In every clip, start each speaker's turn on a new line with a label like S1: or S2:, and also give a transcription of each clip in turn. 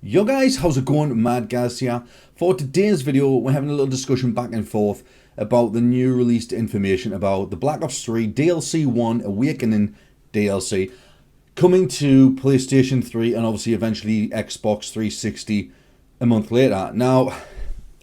S1: Yo guys, how's it going? Mad Gaz here. For today's video, we're having a little discussion back and forth about the new released information about the Black Ops 3 DLC 1 Awakening DLC coming to PlayStation 3 and obviously eventually Xbox 360 a month later. Now,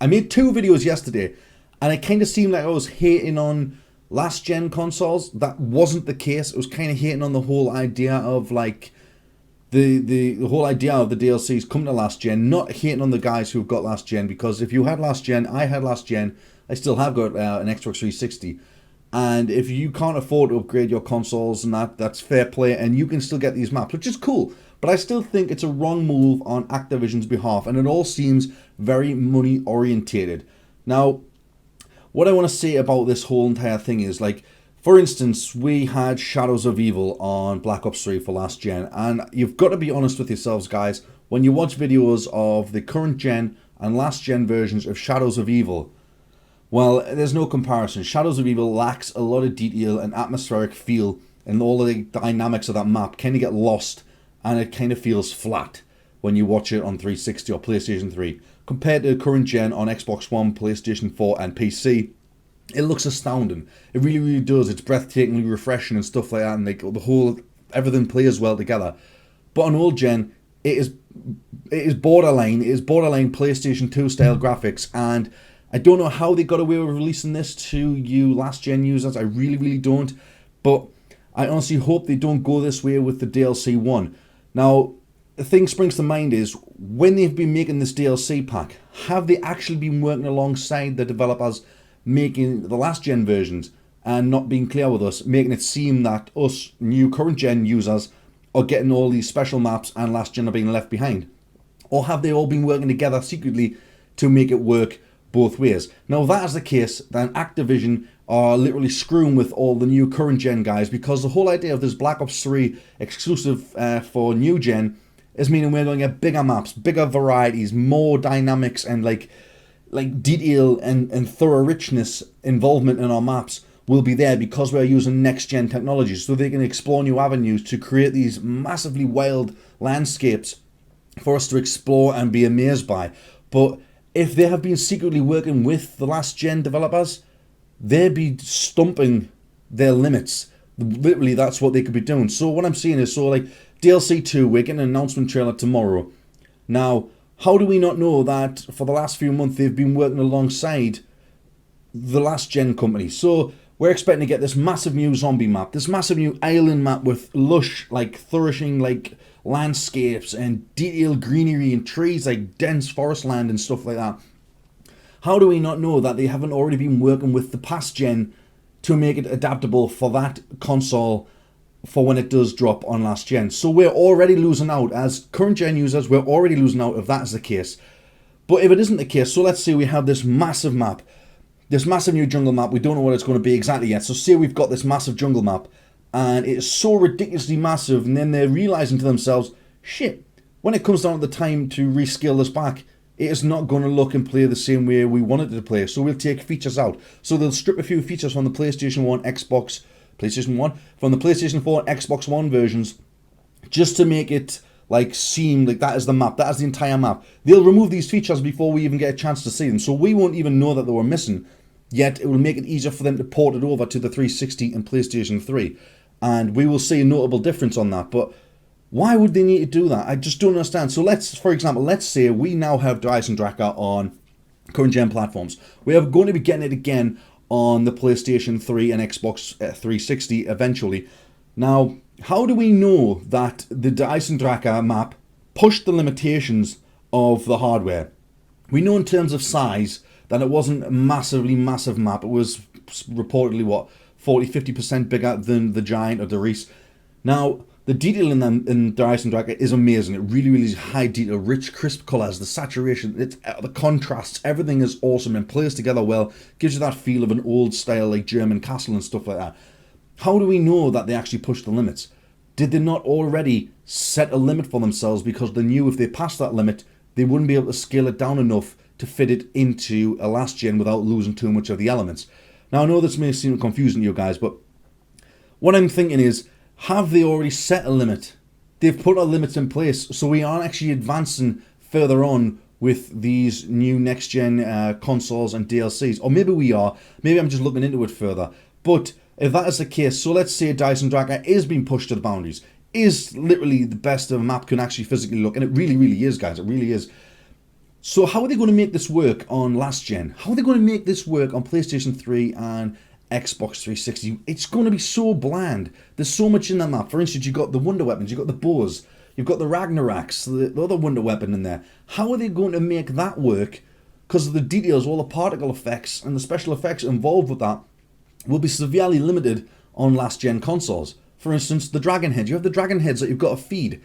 S1: I made two videos yesterday and it kind of seemed like I was hating on last gen consoles. That wasn't the case. It was kind of hating on the whole idea of like the whole idea of the DLCs coming to last gen, not hating on the guys who've got last gen, because if you had last gen, I had last gen, I still have got an Xbox 360, and if you can't afford to upgrade your consoles and that's fair play, and you can still get these maps, which is cool, but I still think it's a wrong move on Activision's behalf, and it all seems very money orientated. Now, what I want to say about this whole entire thing is, like, for instance, we had Shadows of Evil on Black Ops 3 for last gen, and you've got to be honest with yourselves, guys. When you watch videos of the current gen and last gen versions of Shadows of Evil, well, there's no comparison. Shadows of Evil lacks a lot of detail and atmospheric feel, and all the dynamics of that map kind of get lost, and it kind of feels flat when you watch it on 360 or PlayStation 3. Compared to the current gen on Xbox One, PlayStation 4 and PC, it looks astounding. It really, really does. It's breathtakingly refreshing and stuff like that, and like the whole everything plays well together. But on old gen, it is borderline PlayStation 2 style graphics, and I don't know how they got away with releasing this to you last gen users. I really, really don't. But I honestly hope they don't go this way with the DLC 1. Now, the thing springs to mind is, when they've been making this DLC pack, have they actually been working alongside the developers making the last gen versions and not being clear with us, making it seem that us new current gen users are getting all these special maps and last gen are being left behind? Or have they all been working together secretly to make it work both ways? Now, if that is the case, then Activision are literally screwing with all the new current gen guys, because the whole idea of this Black Ops 3 exclusive for new gen is meaning we're going to get bigger maps, bigger varieties, more dynamics, and like detail and thorough richness involvement in our maps will be there because we're using next gen technology, so they can explore new avenues to create these massively wild landscapes for us to explore and be amazed by. But if they have been secretly working with the last gen developers, they'd be stumping their limits. Literally, that's what they could be doing. So what I'm saying is, so like DLC 2, we're getting an announcement trailer tomorrow. Now, how do we not know that for the last few months they've been working alongside the last gen company? So we're expecting to get this massive new zombie map, this massive new island map with lush, like flourishing, like landscapes and detailed greenery and trees, like dense forest land and stuff like that. How do we not know that they haven't already been working with the past gen to make it adaptable for that console for when it does drop on last gen? So we're already losing out as current gen users. We're already losing out if that is the case. But if it isn't the case, so let's say we have this massive map, this massive new jungle map. We don't know what it's going to be exactly yet. So say we've got this massive jungle map and it's so ridiculously massive, and then they're realizing to themselves, shit, when it comes down to the time to rescale this back, it is not going to look and play the same way we want it to play. So we'll take features out. So they'll strip a few features from the PlayStation 1, PlayStation 1, from the PlayStation 4 and Xbox One versions, just to make it like seem like that is the map, that is the entire map. They'll remove these features before we even get a chance to see them, so we won't even know that they were missing, yet it will make it easier for them to port it over to the 360 and PlayStation 3, and we will see a notable difference on that. But why would they need to do that? I just don't understand. So for example, let's say we now have Dyson Tracker on current gen platforms. We are going to be getting it again on the PlayStation 3 and Xbox 360 eventually. Now, how do we know that the Dyson Tracker map pushed the limitations of the hardware? We know in terms of size that it wasn't a massively massive map. It was reportedly, 40-50% bigger than the Giant or the Reese. Now, the detail in Dyson Tracker is amazing. It really, really is high detail, rich, crisp colours, the saturation, the contrasts, everything is awesome and plays together well. Gives you that feel of an old style like German castle and stuff like that. How do we know that they actually pushed the limits? Did they not already set a limit for themselves because they knew if they passed that limit, they wouldn't be able to scale it down enough to fit it into a last gen without losing too much of the elements? Now, I know this may seem confusing to you guys, but what I'm thinking is, have they already set a limit? They've put our limits in place, so we aren't actually advancing further on with these new next-gen consoles and DLCs. Or maybe we are. Maybe I'm just looking into it further. But if that is the case, so let's say Dyson Draka is being pushed to the boundaries, is literally the best a map can actually physically look, and it really, really is, guys, it really is. So how are they going to make this work on last gen? How are they going to make this work on PlayStation 3 and Xbox 360? It's going to be so bland. There's so much in that map. For instance, you've got the wonder weapons, you've got the bows, you've got the Ragnaraks, the other wonder weapon in there. How are they going to make that work? Because of the details, all the particle effects and the special effects involved with that will be severely limited on last gen consoles. For instance, the dragon heads. You have the dragon heads that you've got to feed.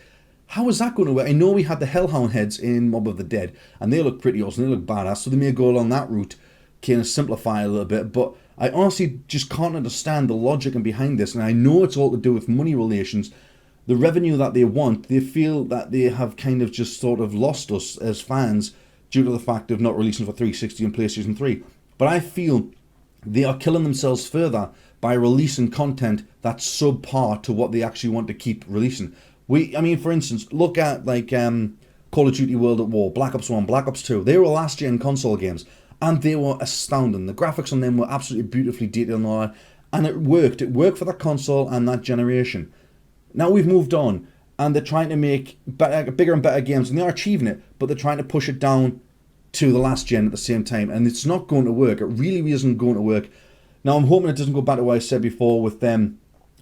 S1: How is that going to work? I know we had the Hellhound heads in Mob of the Dead, and they look pretty awesome, they look badass, so they may go along that route, kind of simplify a little bit, but I honestly just can't understand the logic behind this, and I know it's all to do with money relations. The revenue that they want, they feel that they have kind of just sort of lost us as fans due to the fact of not releasing for 360 and PlayStation 3. But I feel they are killing themselves further by releasing content that's subpar to what they actually want to keep releasing. I mean, for instance, look at like Call of Duty World at War, Black Ops 1, Black Ops 2. They were last gen console games, and they were astounding. The graphics on them were absolutely beautifully detailed and all that, and it worked. It worked for that console and that generation. Now we've moved on, and they're trying to make bigger and better games, and they are achieving it, but they're trying to push it down to the last gen at the same time, and it's not going to work. It really isn't going to work. Now I'm hoping it doesn't go back to what I said before with them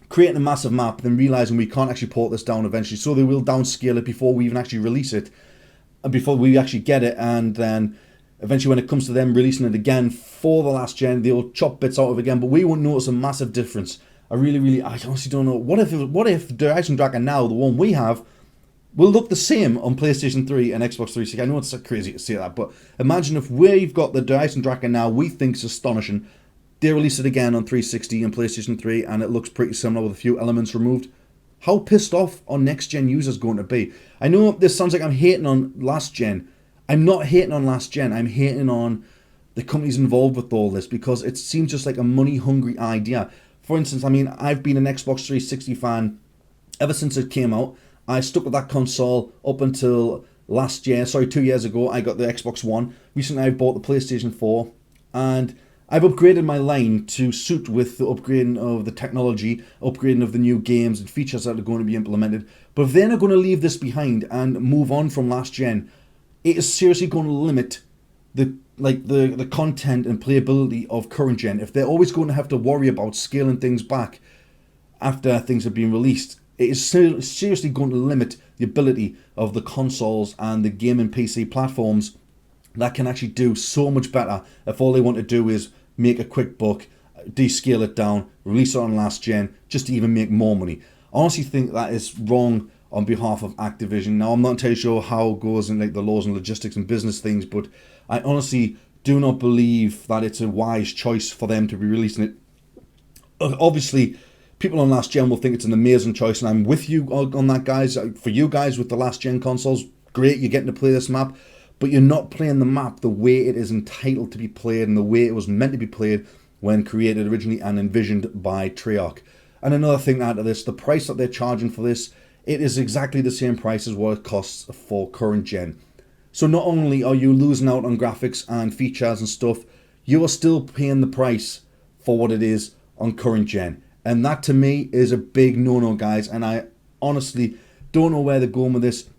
S1: creating a massive map, then realizing we can't actually port this down eventually, so they will downscale it before we even actually release it, and before we actually get it, and then eventually when it comes to them releasing it again for the last gen, they'll chop bits out of it again, but we won't notice a massive difference. I honestly don't know. What if Dyson Draka now, the one we have, will look the same on PlayStation 3 and Xbox 360? I know it's crazy to say that, but imagine if we've got the Dyson Draka now, we think is astonishing. They release it again on 360 and PlayStation 3, and it looks pretty similar with a few elements removed. How pissed off are next-gen users going to be? I know this sounds like I'm hating on last gen. I'm not hating on last gen. I'm hating on the companies involved with all this, because it seems just like a money-hungry idea. For instance, I mean, I've been an Xbox 360 fan ever since it came out. I stuck with that console up until 2 years ago. I got the Xbox One. Recently, I bought the PlayStation 4, and I've upgraded my line to suit with the upgrading of the technology, upgrading of the new games and features that are going to be implemented. But if they're not going to leave this behind and move on from last gen, it is seriously going to limit the content and playability of current gen. If they're always going to have to worry about scaling things back after things have been released, it is seriously going to limit the ability of the consoles and the gaming PC platforms that can actually do so much better if all they want to do is make a quick buck, descale it down, release it on last gen, just to even make more money. I honestly think that is wrong on behalf of Activision. Now, I'm not entirely sure how it goes in like the laws and logistics and business things, but I honestly do not believe that it's a wise choice for them to be releasing it. Obviously, people on last gen will think it's an amazing choice, and I'm with you on that, guys. For you guys with the last gen consoles, great, you're getting to play this map, but you're not playing the map the way it is entitled to be played and the way it was meant to be played when created originally and envisioned by Treyarch. And another thing to add to this, the price that they're charging for this, it is exactly the same price as what it costs for current gen. So not only are you losing out on graphics and features and stuff, you are still paying the price for what it is on current gen. And that to me is a big no-no, guys, and I honestly don't know where they're going with this.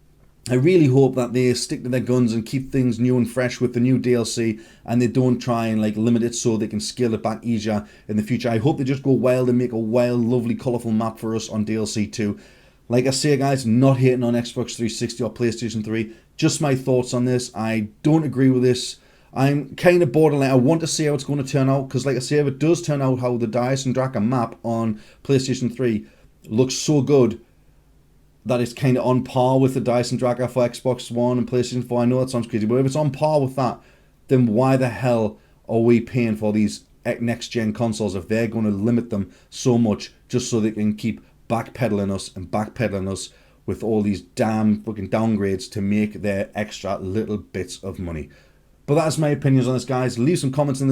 S1: I really hope that they stick to their guns and keep things new and fresh with the new DLC, and they don't try and limit it so they can scale it back easier in the future. I hope they just go wild and make a wild, lovely, colourful map for us on DLC 2. Like I say, guys, not hating on Xbox 360 or PlayStation 3. Just my thoughts on this. I don't agree with this. I'm kind of borderline. I want to see how it's going to turn out, because like I say, if it does turn out how the Dyson Draka map on PlayStation 3 looks so good that it's kind of on par with the Dyson Draka for Xbox One and PlayStation 4. I know that sounds crazy, but if it's on par with that, then why the hell are we paying for these next-gen consoles if they're going to limit them so much just so they can keep backpedaling us with all these damn fucking downgrades to make their extra little bits of money? But that's my opinions on this, guys. Leave some comments in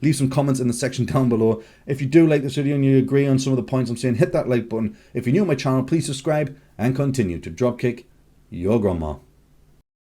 S1: Leave some comments in the section down below. If you do like this video and you agree on some of the points I'm saying, hit that like button. If you're new to my channel, please subscribe and continue to dropkick your grandma.